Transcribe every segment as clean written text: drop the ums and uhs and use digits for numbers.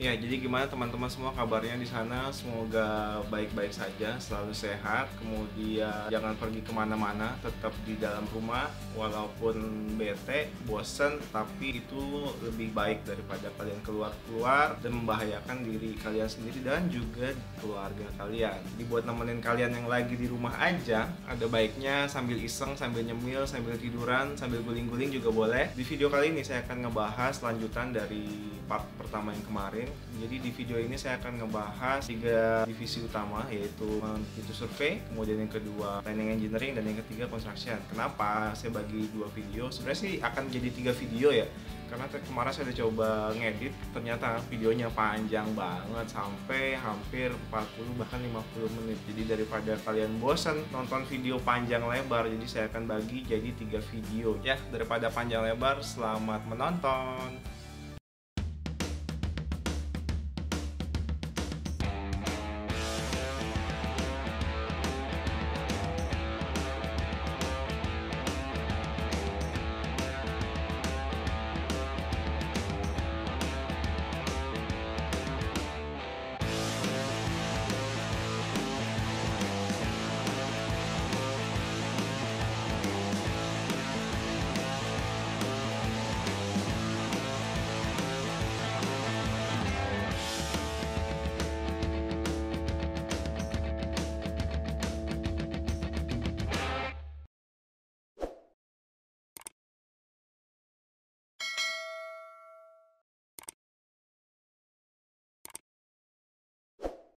Ya, jadi gimana teman-teman semua kabarnya di sana? Semoga baik-baik saja, selalu sehat. Kemudian jangan pergi kemana-mana, tetap di dalam rumah. Walaupun bete, bosen, tapi itu lebih baik daripada kalian keluar-keluar dan membahayakan diri kalian sendiri dan juga keluarga kalian. Jadi buat nemenin kalian yang lagi di rumah aja, ada baiknya sambil iseng, sambil nyemil, sambil tiduran, sambil guling-guling juga boleh. Di video kali ini saya akan ngebahas lanjutan dari part pertama yang kemarin. Jadi di video ini saya akan ngebahas 3 divisi utama, yaitu itu survei, kemudian yang kedua planning engineering, dan yang ketiga construction. Kenapa saya bagi 2 video? Sebenarnya sih akan jadi 3 video ya, karena kemarin saya udah coba ngedit, ternyata videonya panjang banget sampai hampir 40 bahkan 50 menit. Jadi daripada kalian bosan nonton video panjang lebar, jadi saya akan bagi jadi 3 video ya. Daripada panjang lebar, selamat menonton.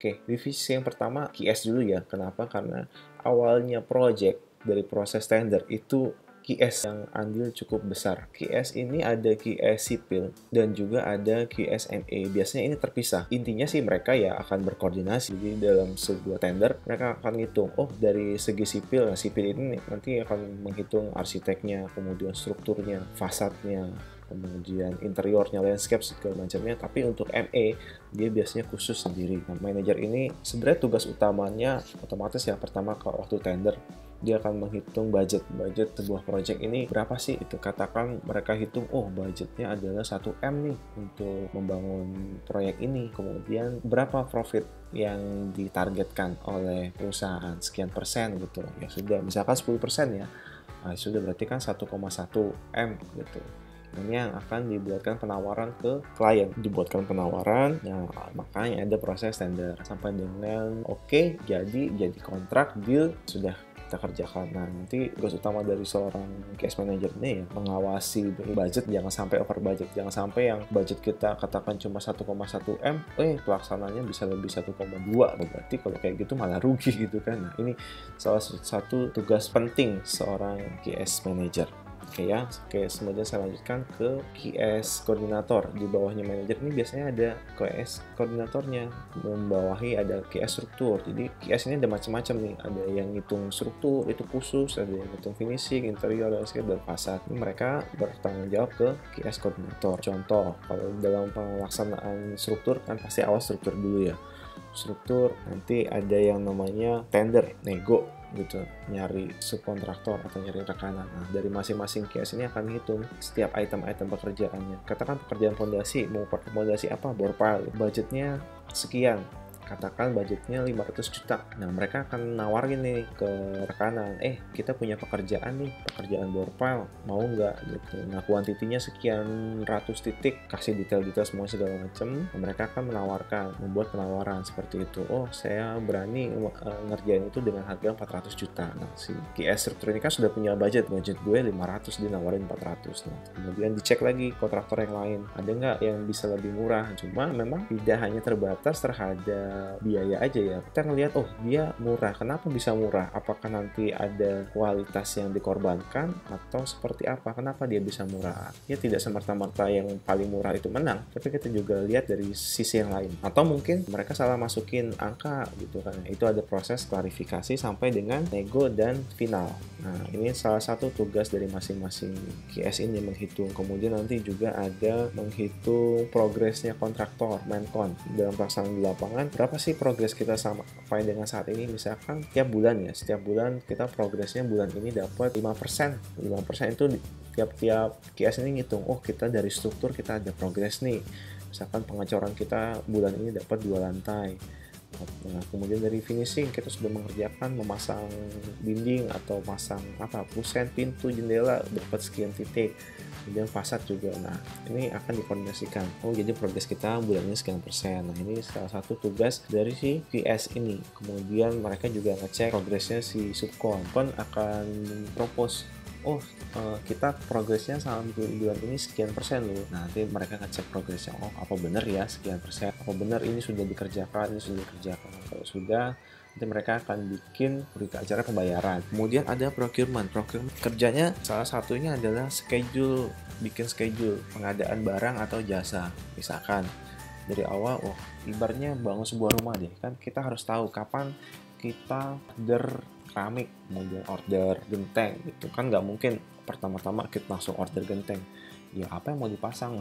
Oke, divisi yang pertama QS dulu ya. Kenapa? Karena awalnya project dari proses tender itu QS yang andil cukup besar. QS ini ada QS sipil dan juga ada QS ME. Biasanya ini terpisah. Intinya sih mereka ya akan berkoordinasi. Jadi dalam sebuah tender mereka akan ngitung, oh dari segi sipil, nah sipil ini nanti akan menghitung arsiteknya, kemudian strukturnya, fasadnya, kemudian interiornya, landscape segala macamnya. Tapi untuk ME dia biasanya khusus sendiri. Nah, manajer ini sebenarnya tugas utamanya otomatis yang pertama kalau waktu tender dia akan menghitung budget sebuah project ini berapa sih. Itu katakan mereka hitung, oh budgetnya adalah 1M nih untuk membangun proyek ini, kemudian berapa profit yang ditargetkan oleh perusahaan, sekian persen gitu ya. Sudah misalkan 10% ya, nah, sudah berarti kan 1,1M gitu. Ini yang akan dibuatkan penawaran ke klien, dibuatkan penawaran. Nah, makanya ada proses tender sampai dengan oke, jadi kontrak, deal, sudah kita kerjakan. Nah, nanti tugas utama dari seorang case manager ini ya mengawasi budget, jangan sampai over budget, jangan sampai yang budget kita katakan cuma 1,1M, pelaksananya bisa lebih 1,2. Berarti kalau kayak gitu malah rugi gitu kan. Nah, ini salah satu tugas penting seorang QS manager. Oke ya, kemudian saya lanjutkan ke QS koordinator. Di bawahnya manajer ini biasanya ada QS koordinatornya, membawahi ada QS struktur. Jadi QS ini ada macam-macam nih, ada yang ngitung struktur itu khusus, ada yang ngitung finishing, interior, landscape, dan fasad. Ini mereka bertanggung jawab ke QS koordinator. Contoh, kalau dalam pelaksanaan struktur kan pasti awal struktur dulu ya. Struktur nanti ada yang namanya tender, nego gitu, nyari subkontraktor atau nyari rekanan. Nah, dari masing-masing QS ini akan hitung setiap item-item pekerjaannya. Katakan pekerjaan fondasi, mau fondasi apa, bore pile, budgetnya sekian, katakan budgetnya 500 juta. Nah, mereka akan nawarin nih ke rekanan, kita punya pekerjaan nih, pekerjaan bore pile, mau nggak gitu. Nah, kuantitinya sekian ratus titik, kasih detail-detail semua segala macam. Mereka akan menawarkan, membuat penawaran seperti itu. Oh, saya berani ngerjain itu dengan harga 400 juta. Nah, si QS struktur ini kan sudah punya budget gue 500, dinawarin 400. Nah, kemudian dicek lagi kontraktor yang lain, ada nggak yang bisa lebih murah. Cuma memang tidak hanya terbatas terhadap biaya aja ya. Kita ngelihat, oh dia murah. Kenapa bisa murah? Apakah nanti ada kualitas yang dikorbankan atau seperti apa? Kenapa dia bisa murah? Ya tidak semerta-merta yang paling murah itu menang, tapi kita juga lihat dari sisi yang lain. Atau mungkin mereka salah masukin angka gitu kan. Itu ada proses klarifikasi sampai dengan nego dan final. Nah, ini salah satu tugas dari masing-masing QS ini menghitung. Kemudian nanti juga ada menghitung progresnya kontraktor, main-con dalam pelaksanaan di lapangan. Berapa sih progres kita sampai dengan saat ini? Misalkan tiap bulan ya, setiap bulan kita progresnya bulan ini dapat 5%. 5% itu tiap-tiap QS ini ngitung, oh kita dari struktur kita ada progres nih Misalkan pengecoran kita bulan ini dapat 2 lantai. Nah, kemudian dari finishing kita sudah mengerjakan memasang dinding atau masang kusen, pintu, jendela dapat sekian titik. Kemudian fasad juga. Nah, ini akan dikoordinasikan. Oh, jadi progres kita bulan ini sekian persen. Nah, ini salah satu tugas dari si QS ini. Kemudian mereka juga ngecek progresnya si subkon. Kon akan propose, kita progresnya sama bulan ini sekian persen loh. Nah, nanti mereka ngecek progresnya, apa benar ya sekian persen, apa benar ini sudah dikerjakan. Kalau sudah, nanti mereka akan bikin berita acara pembayaran. Kemudian ada procurement kerjanya salah satunya adalah bikin schedule pengadaan barang atau jasa. Misalkan dari awal, ibaratnya bangun sebuah rumah deh, kan kita harus tahu kapan kita order keramik, kemudian order genteng. Itu kan nggak mungkin pertama-tama kita langsung order genteng. Ya apa yang mau dipasang,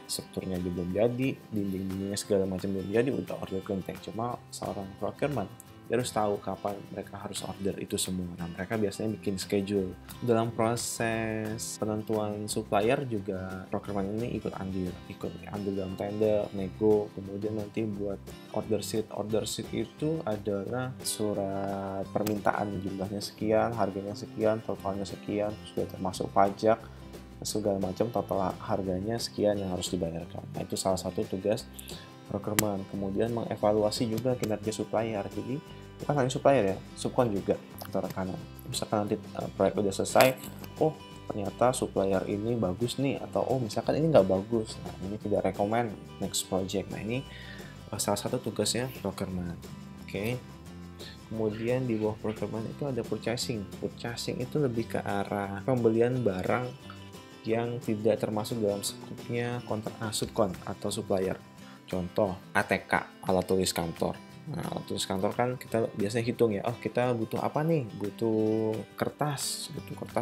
strukturnya belum jadi, dinding-dindingnya segala macam belum jadi, udah order genteng. Cuma seorang procurement dia harus tahu kapan mereka harus order itu semua. Nah, mereka biasanya bikin schedule. Dalam proses penentuan supplier juga procurement ini ikut andil dalam tender, nego. Kemudian nanti buat order sheet itu adalah surat permintaan, jumlahnya sekian, harganya sekian, totalnya sekian, sudah termasuk pajak segala macam, total harganya sekian yang harus dibayarkan. Nah, itu salah satu tugas procurement. Kemudian mengevaluasi juga kinerja supplier. Jadi bukan hanya supplier ya, subkon juga atau rekanan. Misalkan nanti proyek udah selesai, ternyata supplier ini bagus nih, atau misalkan ini nggak bagus, nah ini tidak recommend next project. Nah, ini salah satu tugasnya procurement. Oke. Kemudian di bawah procurement itu ada purchasing itu lebih ke arah pembelian barang yang tidak termasuk dalam skupnya subkon atau supplier. Contoh ATK, alat tulis kantor. Nah, alat tulis kantor kan kita biasanya hitung ya, kita butuh apa nih? Butuh kertas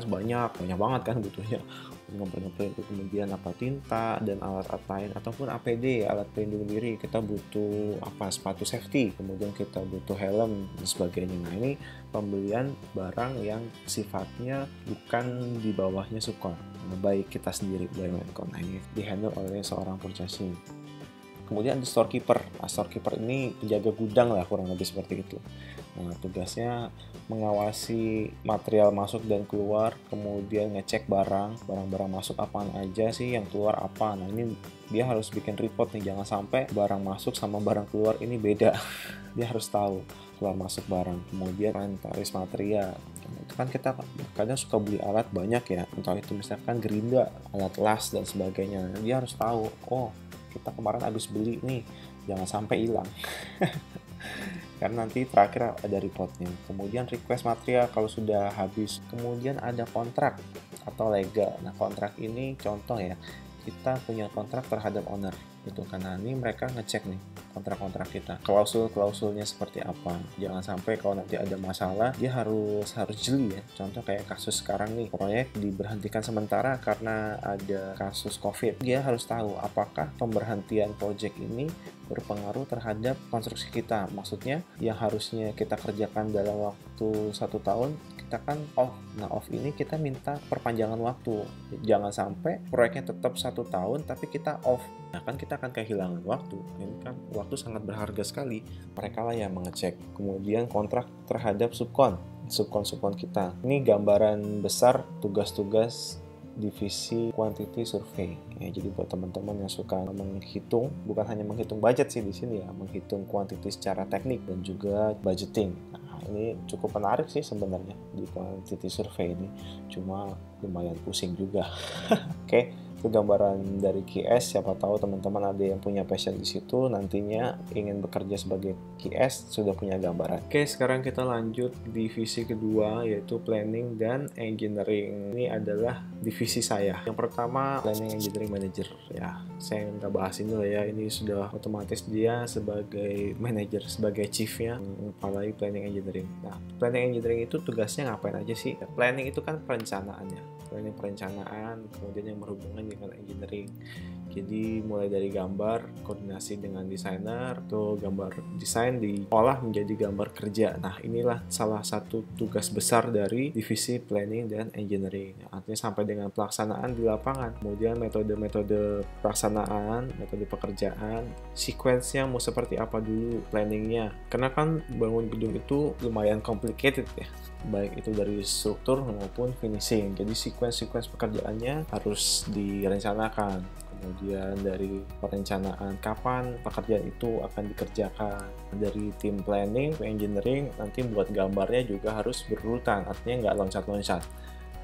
banyak banget kan butuhnya. Kemudian tinta dan alat lain, ataupun APD, alat pelindung diri. Kita butuh sepatu safety, kemudian kita butuh helm dan sebagainya. Nah, ini pembelian barang yang sifatnya bukan di bawahnya subkon, baik kita sendiri BUMN. Nah, ini dihandle oleh seorang purchasing. Kemudian ada storekeeper. Nah, storekeeper ini penjaga gudang lah, kurang lebih seperti itu. Nah, tugasnya mengawasi material masuk dan keluar, kemudian ngecek barang masuk apaan aja sih, yang keluar apa. Nah, ini dia harus bikin report nih, jangan sampai barang masuk sama barang keluar ini beda. Dia harus tahu keluar masuk barang. Kemudian inventaris material. Itu kan kita kadang suka beli alat banyak ya, entah itu misalkan gerinda, alat las dan sebagainya. Dia harus tahu, kita kemarin habis beli nih, jangan sampai hilang. Karena nanti terakhir ada reportnya. Kemudian request material kalau sudah habis. Kemudian ada kontrak atau legal. Nah, kontrak ini contoh ya, kita punya kontrak terhadap owner gitu, karena ini mereka ngecek nih kontrak-kontrak kita, klausul-klausulnya seperti apa. Jangan sampai kalau nanti ada masalah dia harus jeli ya. Contoh kayak kasus sekarang nih, proyek diberhentikan sementara karena ada kasus COVID. Dia harus tahu apakah pemberhentian proyek ini berpengaruh terhadap konstruksi kita. Maksudnya yang harusnya kita kerjakan dalam waktu 1 tahun, kita kan off. Nah, off ini kita minta perpanjangan waktu. Jangan sampai proyeknya tetap 1 tahun tapi kita off. Nah, kan kita akan kehilangan waktu. Ini kan waktu sangat berharga sekali. Mereka lah yang mengecek. Kemudian kontrak terhadap subkon kita. Ini gambaran besar tugas-tugas divisi quantity survey. Ya, jadi buat teman-teman yang suka menghitung, bukan hanya menghitung budget sih di sini ya, menghitung quantity secara teknik dan juga budgeting. Nah, ini cukup menarik sih sebenarnya di quantity survey ini. Cuma lumayan pusing juga. Oke. Itu gambaran dari QS. Siapa tahu teman-teman ada yang punya passion di situ, nantinya ingin bekerja sebagai QS sudah punya gambaran. Oke, sekarang kita lanjut divisi kedua, yaitu planning dan engineering. Ini adalah divisi saya. Yang pertama, planning engineering manager. Ya, saya nggak bahas ini lah ya. Ini sudah otomatis dia sebagai manager, sebagai chiefnya, apalagi planning engineering. Nah, planning engineering itu tugasnya ngapain aja sih? Planning itu kan perencanaannya. Perencanaan, kemudian yang berhubungan dengan engineering. Jadi mulai dari gambar, koordinasi dengan desainer, atau gambar desain diolah menjadi gambar kerja. Nah, inilah salah satu tugas besar dari divisi planning dan engineering. Artinya sampai dengan pelaksanaan di lapangan. Kemudian metode-metode pelaksanaan, metode pekerjaan, sequence-nya mau seperti apa dulu planningnya. Karena kan bangun gedung itu lumayan complicated ya, baik itu dari struktur maupun finishing. Jadi sequence pekerjaannya harus direncanakan. Kemudian dari perencanaan kapan pekerjaan itu akan dikerjakan, dari tim planning ke engineering nanti buat gambarnya juga harus berurutan, artinya nggak loncat-loncat.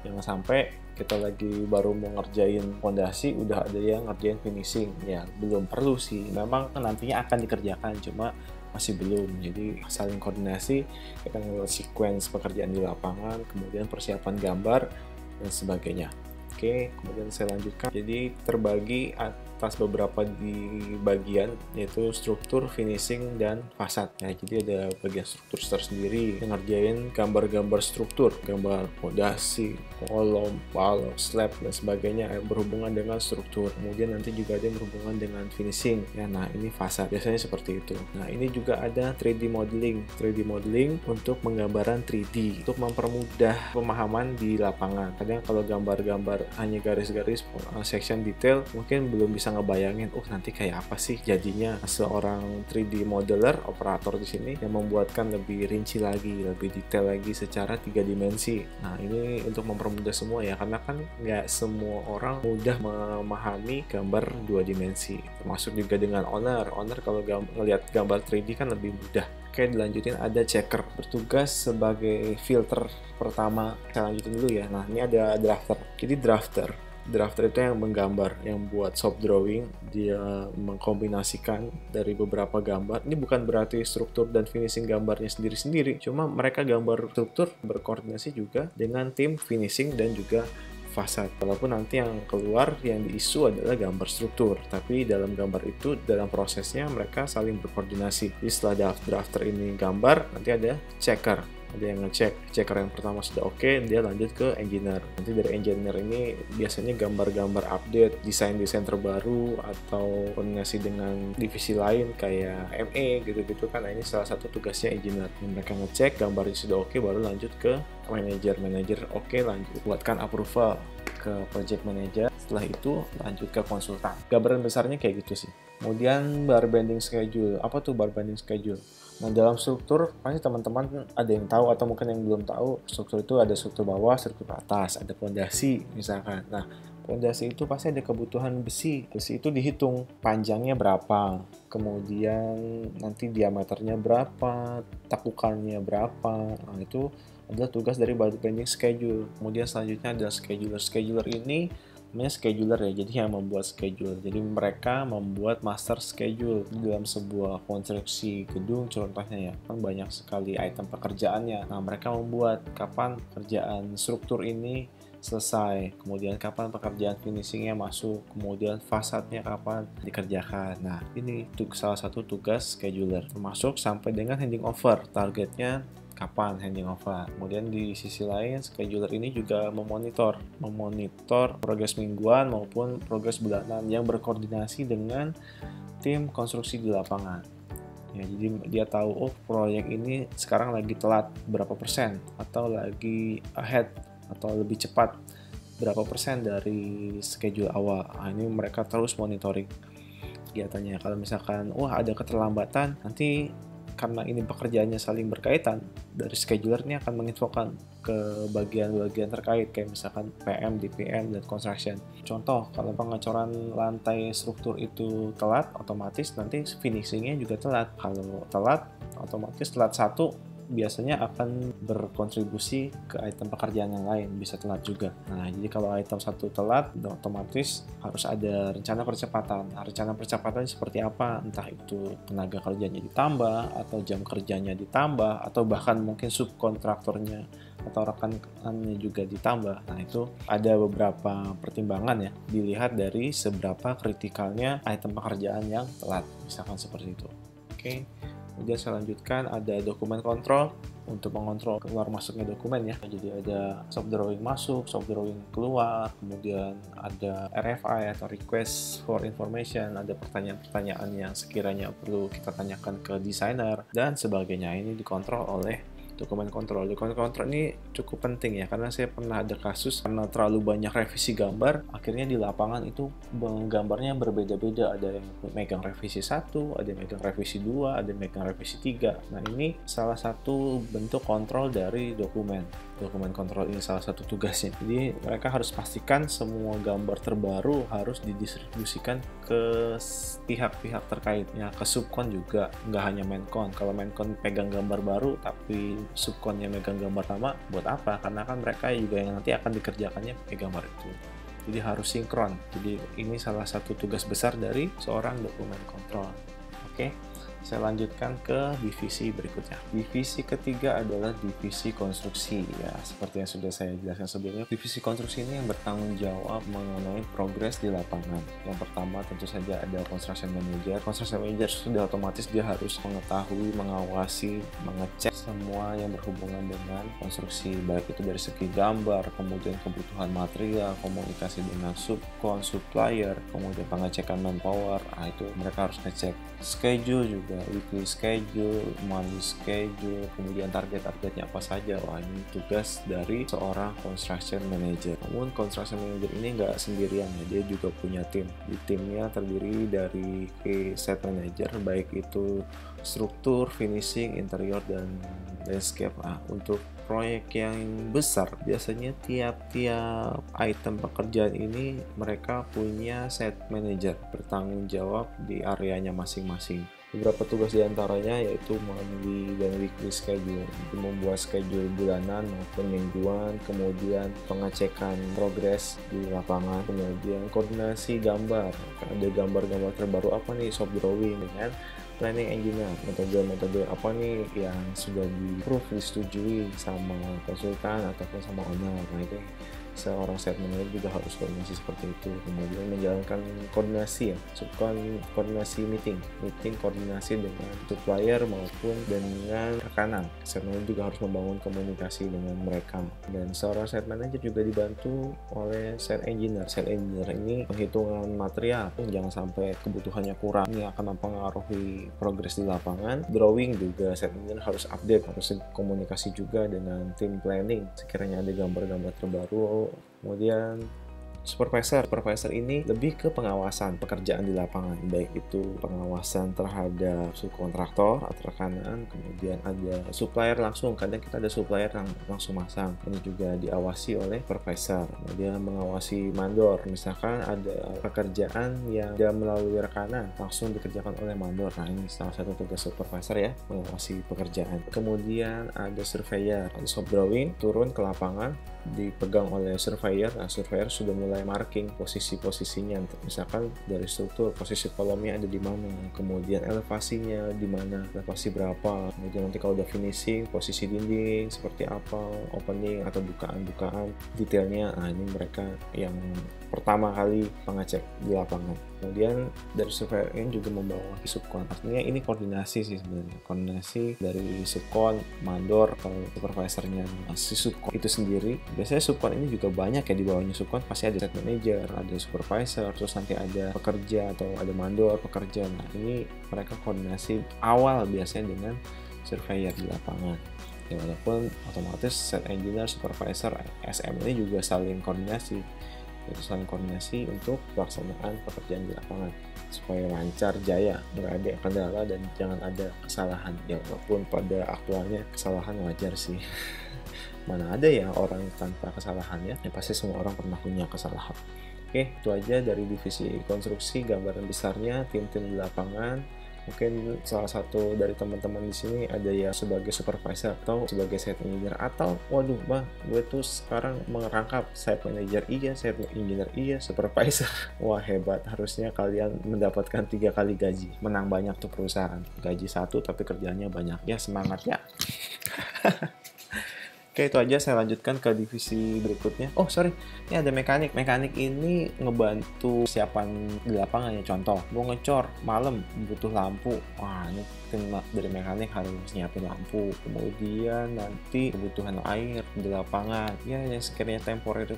Jangan sampai kita lagi baru mau ngerjain fondasi udah ada yang ngerjain finishing. Ya belum perlu sih, memang nantinya akan dikerjakan, cuma masih belum. Jadi saling koordinasi, kita ngeliat sequence pekerjaan di lapangan, kemudian persiapan gambar dan sebagainya. Oke, kemudian saya lanjutkan. Jadi terbagi atas beberapa di bagian, yaitu struktur, finishing, dan fasad. Nah, jadi ada bagian struktur tersendiri yang ngerjain gambar-gambar struktur, gambar fondasi, kolom, balok, slab, dan sebagainya yang berhubungan dengan struktur. Kemudian nanti juga ada yang berhubungan dengan finishing. Ya, nah ini fasad. Biasanya seperti itu. Nah, ini juga ada 3D modeling. 3D modeling untuk penggambaran 3D, untuk mempermudah pemahaman di lapangan. Kadang kalau gambar-gambar hanya garis-garis section detail mungkin belum bisa ngebayangin nanti kayak apa sih jadinya. Seorang 3D modeler, operator di sini yang membuatkan lebih rinci lagi, lebih detail lagi secara 3 dimensi. Nah, ini untuk mempermudah semua ya, karena kan nggak semua orang mudah memahami gambar 2 dimensi, termasuk juga dengan owner kalau ngelihat gambar 3D kan lebih mudah. Oke, dilanjutin ada checker, bertugas sebagai filter pertama. Saya lanjutin dulu ya. Nah, ini ada drafter. Jadi drafter itu yang menggambar, yang buat soft drawing. Dia mengkombinasikan dari beberapa gambar. Ini bukan berarti struktur dan finishing gambarnya sendiri-sendiri, cuma mereka gambar struktur berkoordinasi juga dengan tim finishing dan juga fasad. Walaupun nanti yang keluar, yang diisu adalah gambar struktur, tapi dalam gambar itu, dalam prosesnya mereka saling berkoordinasi. Jadi setelah drafter ini gambar, nanti ada checker, ada yang ngecek. Checker yang pertama sudah oke, dia lanjut ke engineer. Nanti dari engineer ini biasanya gambar-gambar update, desain-desain terbaru, atau koordinasi dengan divisi lain kayak ME gitu-gitu kan. Nah, ini salah satu tugasnya engineer. Mereka ngecek gambarnya sudah oke, baru lanjut ke manajer oke, lanjut buatkan approval ke project manager. Setelah itu lanjut ke konsultan. Gambaran besarnya kayak gitu sih. Kemudian bar bending schedule. Apa tuh bar bending schedule? Nah, dalam struktur pasti teman-teman ada yang tahu atau mungkin yang belum tahu. Struktur itu ada struktur bawah, struktur atas, ada fondasi misalkan. Nah, fondasi itu pasti ada kebutuhan besi. Besi itu dihitung panjangnya berapa, kemudian nanti diameternya berapa, takukannya berapa. Nah, itu adalah tugas dari bar bending schedule. Kemudian selanjutnya adalah scheduler. Scheduler ini namanya scheduler ya, jadi yang membuat schedule. Jadi mereka membuat master schedule dalam sebuah konstruksi gedung contohnya ya, kan banyak sekali item pekerjaannya. Nah, mereka membuat kapan pekerjaan struktur ini selesai, kemudian kapan pekerjaan finishingnya masuk, kemudian fasadnya kapan dikerjakan. Nah, ini salah satu tugas scheduler, termasuk sampai dengan handing over, targetnya kapan handing over. Kemudian di sisi lain, scheduler ini juga memonitor progres mingguan maupun progres bulanan yang berkoordinasi dengan tim konstruksi di lapangan. Ya, jadi dia tahu proyek ini sekarang lagi telat berapa persen, atau lagi ahead atau lebih cepat berapa persen dari schedule awal. Nah, ini mereka terus monitoring kegiatannya. Kalau misalkan ada keterlambatan, nanti karena ini pekerjaannya saling berkaitan, dari scheduler ini akan menginfokan ke bagian-bagian terkait, kayak misalkan PM, DPM, dan construction. Contoh, kalau pengecoran lantai struktur itu telat, otomatis nanti finishingnya juga telat. Kalau telat, otomatis telat satu biasanya akan berkontribusi ke item pekerjaan yang lain, bisa telat juga. Nah, jadi kalau item satu telat, otomatis harus ada rencana percepatan. Nah, rencana percepatan seperti apa? Entah itu tenaga kerjanya ditambah, atau jam kerjanya ditambah, atau bahkan mungkin subkontraktornya atau rekannya juga ditambah. Nah, itu ada beberapa pertimbangan ya, dilihat dari seberapa kritikalnya item pekerjaan yang telat, misalkan seperti itu. Oke. Kemudian saya lanjutkan, ada dokumen kontrol. untuk mengontrol keluar masuknya dokumen ya. Jadi ada soft drawing masuk, soft drawing keluar, kemudian ada RFI atau request for information, ada pertanyaan-pertanyaan yang sekiranya perlu kita tanyakan ke desainer dan sebagainya. Ini dikontrol oleh dokumen kontrol. Dokumen kontrol ini cukup penting ya, karena saya pernah ada kasus karena terlalu banyak revisi gambar, akhirnya di lapangan itu gambarnya berbeda-beda. Ada yang megang revisi 1, ada yang megang revisi 2, ada yang megang revisi 3. Nah, ini salah satu bentuk kontrol dari dokumen kontrol ini, salah satu tugasnya. Jadi mereka harus pastikan semua gambar terbaru harus didistribusikan ke pihak-pihak terkaitnya, ke subkon juga, nggak hanya menkon. Kalau menkon pegang gambar baru tapi subkonnya megang gambar lama, buat apa? Karena kan mereka juga yang nanti akan dikerjakannya pakai gambar itu. Jadi harus sinkron. Jadi ini salah satu tugas besar dari seorang dokumen kontrol. Oke, saya lanjutkan ke divisi berikutnya. Divisi ketiga adalah divisi konstruksi ya, seperti yang sudah saya jelaskan sebelumnya. Divisi konstruksi ini yang bertanggung jawab mengenai progres di lapangan. Yang pertama tentu saja ada construction manager. Construction manager sudah otomatis dia harus mengetahui, mengawasi, mengecek semua yang berhubungan dengan konstruksi, baik itu dari segi gambar, kemudian kebutuhan material, komunikasi dengan subkon, supplier, kemudian pengecekan manpower. Itu mereka harus ngecek schedule juga, weekly schedule, monthly schedule, kemudian target-targetnya apa saja. Wah, ini tugas dari seorang construction manager. Namun construction manager ini nggak sendirian ya, dia juga punya tim. Di timnya terdiri dari set manager, baik itu struktur, finishing, interior, dan landscape. Untuk proyek yang besar, biasanya tiap-tiap item pekerjaan ini mereka punya set manager bertanggung jawab di areanya masing-masing. Beberapa tugas diantaranya yaitu monthly dan weekly schedule, membuat schedule bulanan maupun mingguan, kemudian pengecekan progres di lapangan, kemudian koordinasi gambar, ada gambar-gambar terbaru apa nih, soft drawing dengan planning engineer, metode apa nih yang sudah disetujui sama konsultan ataupun sama owner. Nah, itu seorang site manager juga harus koordinasi seperti itu. Kemudian menjalankan koordinasi ya, koordinasi meeting koordinasi dengan supplier maupun dengan rekanan. Site manager juga harus membangun komunikasi dengan mereka. Dan seorang site manager juga dibantu oleh site engineer. Site engineer ini penghitungan material, jangan sampai kebutuhannya kurang, ini akan mempengaruhi progres di lapangan. Drawing juga site engineer harus update, harus komunikasi juga dengan tim planning sekiranya ada gambar-gambar terbaru. Kemudian supervisor ini lebih ke pengawasan pekerjaan di lapangan, baik itu pengawasan terhadap subkontraktor atau rekanan, kemudian ada supplier langsung, kadang kita ada supplier yang langsung masang, ini juga diawasi oleh supervisor. Kemudian mengawasi mandor, misalkan ada pekerjaan yang tidak melalui rekanan langsung dikerjakan oleh mandor. Nah, ini salah satu tugas supervisor ya, mengawasi pekerjaan. Kemudian ada surveyor, ada soft drawing turun ke lapangan dipegang oleh surveyor. Nah, surveyor sudah mulai marking posisi-posisinya, misalkan dari struktur, posisi kolomnya ada di mana, kemudian elevasinya di mana, elevasi berapa, kemudian nanti kalau udah finishing, posisi dinding seperti apa, opening atau bukaan detailnya. Nah, ini mereka yang pertama kali pengecek di lapangan. Kemudian dari surveyor ini juga membawahi subkon, artinya ini koordinasi sih sebenarnya, koordinasi dari subkon, mandor, kalau supervisornya si subkon itu sendiri. Biasanya subkon ini juga banyak ya, di bawahnya subkon pasti ada set manager, ada supervisor, terus nanti ada pekerja atau ada mandor pekerja. Nah, ini mereka koordinasi awal biasanya dengan surveyor di lapangan. Ya, walaupun otomatis set engineer, supervisor, SM ini juga saling koordinasi, yaitu saling koordinasi untuk pelaksanaan pekerjaan di lapangan supaya lancar jaya, nggak ada kendala dan jangan ada kesalahan. Ya, walaupun pada aktualnya kesalahan wajar sih. Mana ada ya orang tanpa kesalahan ya pasti semua orang pernah punya kesalahan. Oke, itu aja dari divisi konstruksi, gambaran besarnya tim-tim di lapangan. Mungkin salah satu dari teman-teman di sini ada ya sebagai supervisor atau sebagai site engineer, atau waduh bang, gue tuh sekarang merangkap site manager iya, site engineer iya, supervisor. Wah, hebat, harusnya kalian mendapatkan 3 kali gaji. Menang banyak tuh perusahaan, gaji 1 tapi kerjanya banyak. Ya, semangat ya. Oke, itu aja. Saya lanjutkan ke divisi berikutnya. Oh, sorry. Ini ada mekanik. Mekanik ini ngebantu siapan di lapangan ya. Contoh, mau ngecor malam, butuh lampu. Wah, ini dari mekanik harus nyiapin lampu. Kemudian nanti kebutuhan air di lapangan. Ya, yang sekiranya temporary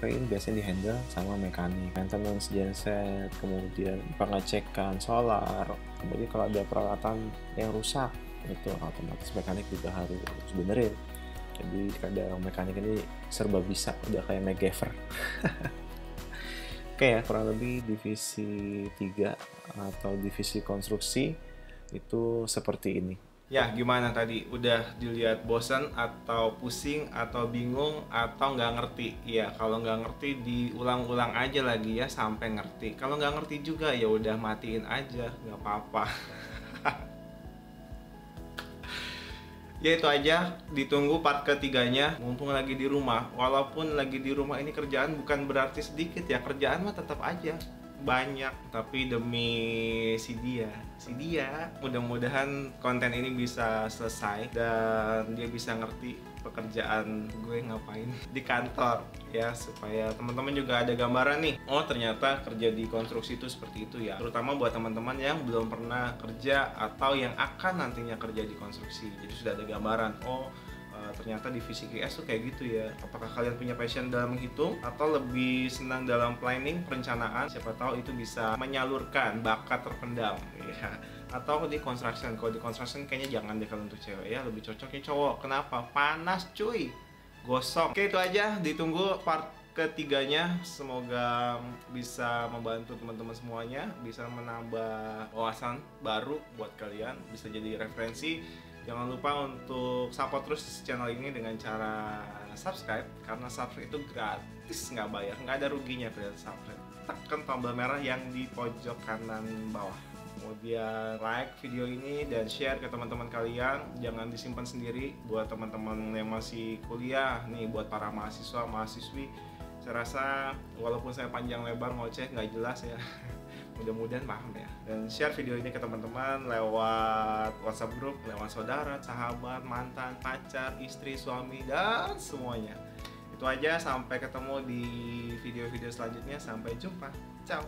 ini biasanya dihandle sama mekanik. Maintenance genset, kemudian pengecekan solar. Kemudian kalau ada peralatan yang rusak, itu otomatis mekanik juga harus benerin. Jadi kadang mekanik ini serba bisa, udah kayak MacGyver. Oke ya, kurang lebih divisi 3 atau divisi konstruksi itu seperti ini. Ya, gimana tadi? Udah dilihat bosan atau pusing atau bingung atau nggak ngerti? Ya, kalau nggak ngerti diulang-ulang aja lagi ya sampai ngerti. Kalau nggak ngerti juga ya udah matiin aja, nggak apa-apa. Ya itu aja, ditunggu part ketiganya. Mumpung lagi di rumah, walaupun lagi di rumah ini kerjaan bukan berarti sedikit ya, kerjaan mah tetap aja banyak, tapi demi si dia mudah-mudahan konten ini bisa selesai dan dia bisa ngerti pekerjaan gue ngapain di kantor ya, supaya teman-teman juga ada gambaran nih, oh ternyata kerja di konstruksi itu seperti itu ya, terutama buat teman-teman yang belum pernah kerja atau yang akan nantinya kerja di konstruksi. Jadi sudah ada gambaran, oh ternyata divisi QS tuh kayak gitu ya. Apakah kalian punya passion dalam menghitung atau lebih senang dalam planning, perencanaan? Siapa tahu itu bisa menyalurkan bakat terpendam ya. Atau di construction, kalau di construction kayaknya jangan deh kalau untuk cewek ya, lebih cocoknya cowok. Kenapa? Panas cuy, gosong. Oke, itu aja, ditunggu part ketiganya. Semoga bisa membantu teman-teman semuanya, bisa menambah wawasan baru buat kalian, bisa jadi referensi. Jangan lupa untuk support terus channel ini dengan cara subscribe, karena subscribe itu gratis, nggak bayar, nggak ada ruginya kalian subscribe. Tekan tombol merah yang di pojok kanan bawah. Kemudian like video ini dan share ke teman-teman kalian. Jangan disimpan sendiri buat teman-teman yang masih kuliah nih, buat para mahasiswa, mahasiswi. Saya rasa walaupun saya panjang lebar ngoceh nggak jelas ya, mudah-mudahan paham ya. Dan share video ini ke teman-teman lewat WhatsApp grup, lewat saudara, sahabat, mantan, pacar, istri, suami, dan semuanya. Itu aja, sampai ketemu di video-video selanjutnya. Sampai jumpa, ciao.